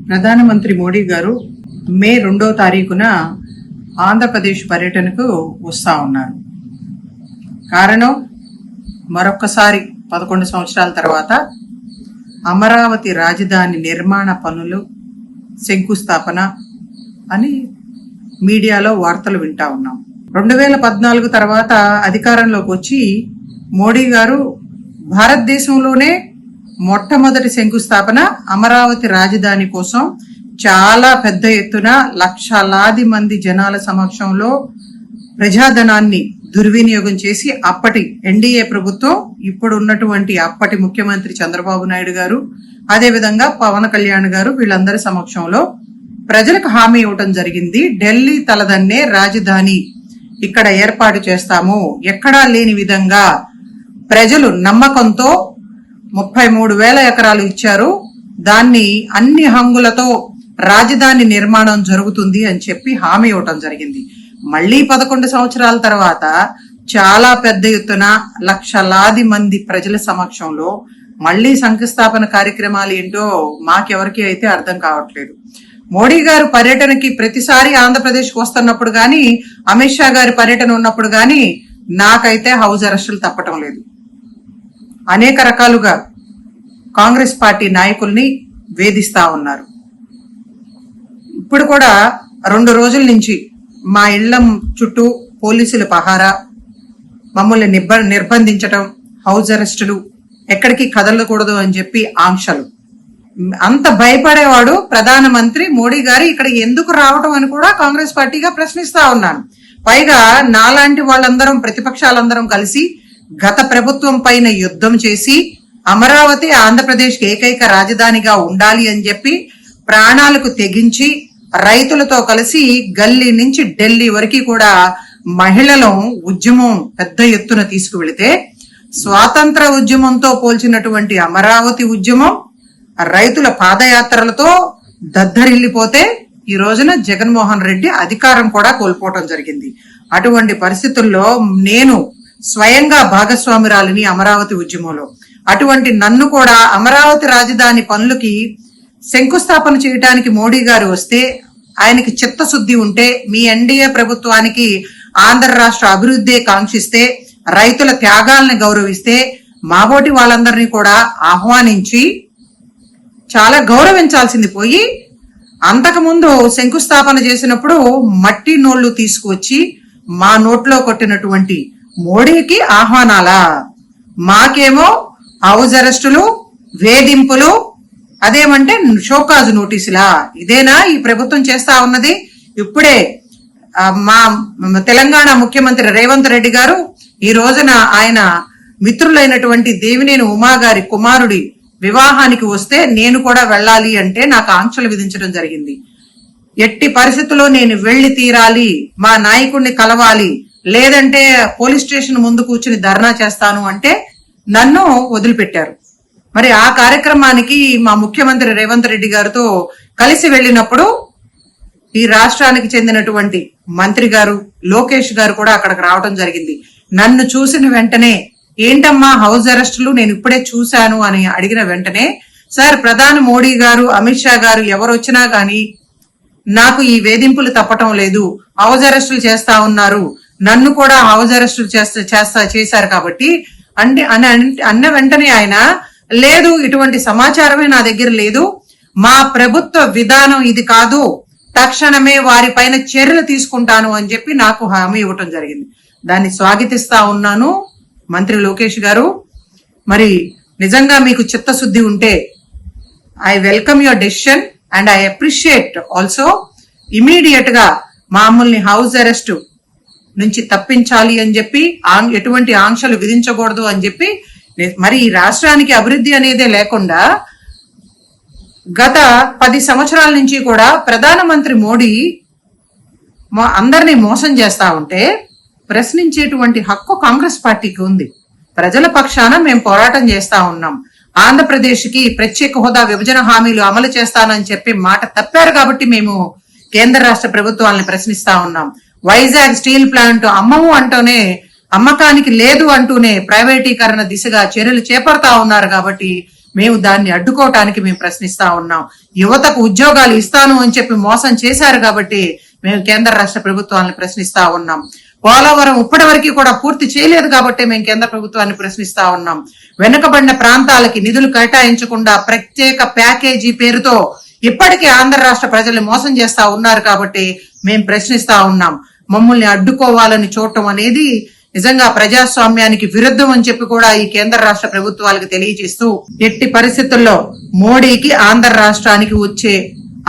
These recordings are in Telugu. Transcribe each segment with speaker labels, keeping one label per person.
Speaker 1: ప్రధానమంత్రి మోడీ గారు మే 2వ తారీఖున ఆంధ్రప్రదేశ్ పర్యటనకు వస్తా ఉన్నారు. కారణం మరొక్కసారి 11 సంవత్సరాల తర్వాత అమరావతి రాజధాని నిర్మాణ పనులు శంకుస్థాపన అని మీడియాలో వార్తలు వింటా ఉన్నాం. 2014 తర్వాత అధికారంలోకి వచ్చి మోడీ గారు భారతదేశంలోనే మొట్టమొదటి శంకుస్థాపన అమరావతి రాజధాని కోసం చాలా పెద్ద ఎత్తున లక్షలాది మంది జనాల సమక్షంలో ప్రజాధనాన్ని దుర్వినియోగం చేసి అప్పటి ఎన్డీఏ ప్రభుత్వం, ఇప్పుడు ఉన్నటువంటి అప్పటి ముఖ్యమంత్రి చంద్రబాబు నాయుడు గారు, అదేవిధంగా పవన్ కళ్యాణ్ గారు, వీళ్ళందరి సమక్షంలో ప్రజలకు హామీ ఇవ్వటం జరిగింది. ఢిల్లీ తలదన్నే రాజధాని ఇక్కడ ఏర్పాటు చేస్తాము, ఎక్కడా లేని విధంగా ప్రజలు నమ్మకంతో 33,000 ఎకరాలు ఇచ్చారు. దాన్ని అన్ని హంగులతో రాజధాని నిర్మాణం జరుగుతుంది అని చెప్పి హామీ ఇవ్వటం జరిగింది. మళ్ళీ 11 సంవత్సరాల తర్వాత చాలా పెద్ద ఎత్తున లక్షలాది మంది ప్రజల సమక్షంలో మళ్ళీ శంకుస్థాపన కార్యక్రమాలు ఏంటో మాకెవరికి అయితే అర్థం కావట్లేదు. మోడీ గారు పర్యటనకి ప్రతిసారి ఆంధ్రప్రదేశ్కి వస్తున్నప్పుడు గాని, అమిత్ షా గారి పర్యటన ఉన్నప్పుడు గాని నాకైతే హౌస్ అరెస్టులు తప్పటం లేదు. అనేక రకాలుగా కాంగ్రెస్ పార్టీ నాయకుల్ని వేధిస్తా ఉన్నారు. ఇప్పుడు కూడా 2 రోజుల నుంచి మా ఇళ్ల చుట్టూ పోలీసుల పహారా, మమ్మల్ని నిర్బంధించటం, హౌస్ అరెస్టులు, ఎక్కడికి కదలకూడదు అని చెప్పి ఆంక్షలు. అంత భయపడేవాడు ప్రధానమంత్రి మోడీ గారు ఇక్కడ ఎందుకు రావటం అని కూడా కాంగ్రెస్ పార్టీగా ప్రశ్నిస్తా ఉన్నాను. పైగా నాలాంటి వాళ్ళందరం, ప్రతిపక్షాలందరం కలిసి గత ప్రభుత్వం పైన యుద్ధం చేసి అమరావతి ఆంధ్రప్రదేశ్కి ఏకైక రాజధానిగా ఉండాలి అని చెప్పి ప్రాణాలకు తెగించి రైతులతో కలిసి గల్లీ నుంచి ఢిల్లీ వరకు కూడా మహిళలు ఉద్యమం పెద్ద ఎత్తున తీసుకువెళితే, స్వాతంత్ర ఉద్యమంతో పోల్చినటువంటి అమరావతి ఉద్యమం రైతుల పాదయాత్రలతో దద్దరిల్లిపోతే ఈ రోజున జగన్మోహన్ రెడ్డి అధికారం కూడా కోల్పోవటం జరిగింది. అటువంటి పరిస్థితుల్లో నేను స్వయంగా భాగస్వామురాలిని అమరావతి ఉద్యమంలో. అటువంటి నన్ను కూడా అమరావతి రాజధాని పనులకి శంకుస్థాపన చేయడానికి మోడీ గారు వస్తే, ఆయనకి చిత్తశుద్ధి ఉంటే, మీ ఎన్డీఏ ప్రభుత్వానికి ఆంధ్ర రాష్ట్ర అభివృద్ధి కాంక్షిస్తే, రైతుల త్యాగాలను గౌరవిస్తే, మాబోటి వాళ్ళందరినీ కూడా ఆహ్వానించి చాలా గౌరవించాల్సింది పోయి, అంతకుముందు శంకుస్థాపన చేసినప్పుడు మట్టి నోళ్లు తీసుకువచ్చి మా నోట్లో కొట్టినటువంటి మోడీకి ఆహ్వానాలా? మాకేమో హౌస్ అరెస్టులు, వేధింపులు, అదేమంటే షోకాజు నోటీసులా? ఇదేనా ఈ ప్రభుత్వం చేస్తా ఉన్నది? ఇప్పుడే మా తెలంగాణ ముఖ్యమంత్రి రేవంత్ రెడ్డి గారు ఈ రోజున ఆయన మిత్రులైనటువంటి దేవినేని ఉమా గారి కుమారుడి వివాహానికి వస్తే నేను కూడా వెళ్ళాలి అంటే నాకు ఆంక్షలు విధించడం జరిగింది. ఎట్టి పరిస్థితుల్లో నేను వెళ్లి తీరాలి, మా నాయకుడిని కలవాలి, లేదంటే పోలీస్ స్టేషన్ ముందు కూర్చుని ధర్నా చేస్తాను అంటే నన్ను వదిలిపెట్టారు. మరి ఆ కార్యక్రమానికి మా ముఖ్యమంత్రి రేవంత్ రెడ్డి గారితో కలిసి వెళ్ళినప్పుడు ఈ రాష్ట్రానికి చెందినటువంటి మంత్రి గారు లోకేష్ గారు కూడా అక్కడికి రావడం జరిగింది. నన్ను చూసిన వెంటనే, ఏంటమ్మా హౌస్ అరెస్టులు, నేను ఇప్పుడే చూశాను అని అడిగిన వెంటనే, సార్ ప్రధాని మోడీ గారు, అమిత్ షా గారు ఎవరు వచ్చినా గాని నాకు ఈ వేధింపులు తప్పటం లేదు, హౌస్ అరెస్టులు చేస్తా ఉన్నారు, నన్ను కూడా హౌస్ అరెస్టులు చేశారు కాబట్టి అన్న వెంటనే ఆయన, లేదు ఇటువంటి సమాచారమే నా దగ్గర లేదు, మా ప్రభుత్వ విధానం ఇది కాదు, తక్షణమే వారి పైన చర్యలు తీసుకుంటాను అని చెప్పి నాకు హామీ ఇవ్వటం జరిగింది. దాన్ని స్వాగతిస్తా ఉన్నాను మంత్రి లోకేష్ గారు. మరి నిజంగా మీకు చిత్తశుద్ధి ఉంటే I welcome your decision and I appreciate also. Immediate గా మామూల్ని హౌస్ అరెస్ట్ నుంచి తప్పించాలి అని చెప్పి, ఎటువంటి ఆంక్షలు విధించకూడదు అని చెప్పి, మరి ఈ రాష్ట్రానికి అభివృద్ధి అనేదే లేకుండా గత 10 సంవత్సరాల నుంచి కూడా ప్రధానమంత్రి మోడీ అందరినీ మోసం చేస్తా ఉంటే ప్రశ్నించేటువంటి హక్కు కాంగ్రెస్ పార్టీకి ఉంది. ప్రజల పక్షాన మేము పోరాటం చేస్తా ఉన్నాం. ఆంధ్రప్రదేశ్కి ప్రత్యేక హోదా, విభజన హామీలు అమలు చేస్తానని చెప్పి మాట తప్పారు కాబట్టి మేము కేంద్ర రాష్ట్ర ప్రభుత్వాలను ప్రశ్నిస్తా ఉన్నాం. వైజాగ్ స్టీల్ ప్లాంట్ అమ్మము అంటూనే, అమ్మకానికి లేదు అంటూనే ప్రైవేటీకరణ దిశగా చర్యలు చేపడతా ఉన్నారు కాబట్టి మేము దాన్ని అడ్డుకోవటానికి మేము ప్రశ్నిస్తా ఉన్నాం. యువతకు ఉద్యోగాలు ఇస్తాను అని చెప్పి మోసం చేశారు కాబట్టి మేము కేంద్ర రాష్ట్ర ప్రభుత్వాలను ప్రశ్నిస్తా ఉన్నాం. పోలవరం ఇప్పటి వరకు కూడా పూర్తి చేయలేదు కాబట్టి మేము కేంద్ర ప్రభుత్వాన్ని ప్రశ్నిస్తా ఉన్నాం. వెనుకబడిన ప్రాంతాలకి నిధులు కేటాయించకుండా ప్రత్యేక ప్యాకేజీ పేరుతో ఇప్పటికీ ఆంధ్ర రాష్ట్ర ప్రజల్ని మోసం చేస్తా ఉన్నారు కాబట్టి మేము ప్రశ్నిస్తా ఉన్నాం. మమ్మల్ని అడ్డుకోవాలని చూడటం అనేది నిజంగా ప్రజాస్వామ్యానికి విరుద్ధం అని చెప్పి కూడా ఈ కేంద్ర రాష్ట్ర ప్రభుత్వాలకు తెలియజేస్తూ, ఎట్టి పరిస్థితుల్లో మోడీకి ఆంధ్ర రాష్ట్రానికి వచ్చే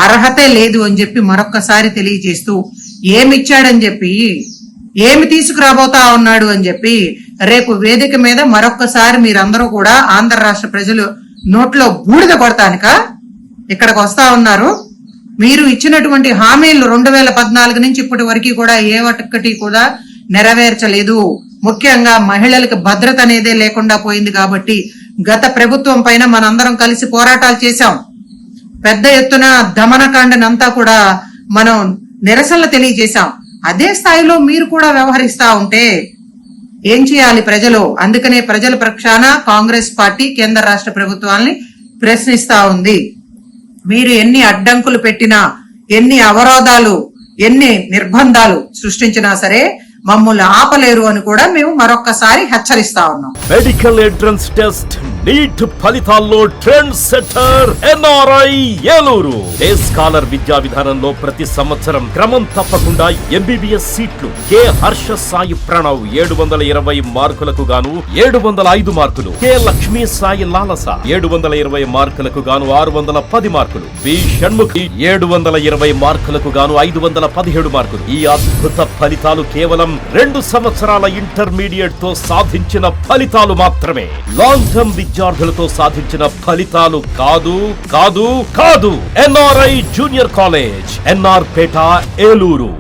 Speaker 1: అర్హతే లేదు అని చెప్పి మరొక్కసారి తెలియజేస్తూ, ఏమిచ్చాడని చెప్పి, ఏమి తీసుకురాబోతా ఉన్నాడు అని చెప్పి రేపు వేదిక మీద మరొక్కసారి మీరందరూ కూడా ఆంధ్ర రాష్ట్ర ప్రజలు నోట్లో బూడిద కొడతానిక ఇక్కడికి వస్తా ఉన్నారు. మీరు ఇచ్చినటువంటి హామీలు 2014 నుంచి ఇప్పటి వరకు కూడా ఏ ఒక్కటి కూడా నెరవేర్చలేదు. ముఖ్యంగా మహిళలకు భద్రత అనేదే లేకుండా పోయింది కాబట్టి గత ప్రభుత్వం పైన మనందరం కలిసి పోరాటాలు చేశాం. పెద్ద ఎత్తున దమనకాండనంతా కూడా మనం నిరసనలు తెలియజేశాం. అదే స్థాయిలో మీరు కూడా వ్యవహరిస్తా ఉంటే ఏం చేయాలి ప్రజలు? అందుకనే ప్రజల పక్షాన కాంగ్రెస్ పార్టీ కేంద్ర రాష్ట్ర ప్రభుత్వాల్ని ప్రశ్నిస్తా ఉంది. మీరు ఎన్ని అడ్డంకులు పెట్టినా, ఎన్ని అవరోధాలు, ఎన్ని నిర్బంధాలు సృష్టించినా సరే మమ్మల్ని ఆపలేరు అని కూడా మేము మరొక్కసారి హెచ్చరిస్తా ఉన్నాం.
Speaker 2: మెడికల్ ఎంట్రన్స్ టెస్ట్ నీట్ ఫలితాల్లో trend setter NRI Eluru. Day scholar విద్యా విధానంలో ప్రతి సంవత్సరం క్రమం తప్పకుండా ఎంబీబీఎస్ సీట్లు. కె హర్ష సాయి ప్రణవ్ 720 మార్కులకు గాను 705 మార్కులు. కె లక్ష్మీ సాయి లాలస 720 మార్కులకు గాను 610 మార్కులు. బి షణ్ముఖి 720 మార్కులకు గాను 517 మార్కులు. ఈ అద్భుత ఫలితాలు కేవలం 2 సంవత్సరాల ఇంటర్మీడియట్ తో సాధించిన ఫలితాలు మాత్రమే. లాంగ్ టర్మ్ విద్యార్థులతో సాధించిన ఫలితాలు కాదు కాదు కాదు. ఎన్ఆర్ఐ జూనియర్ కాలేజ్, ఎన్ఆర్ పేట, ఏలూరు.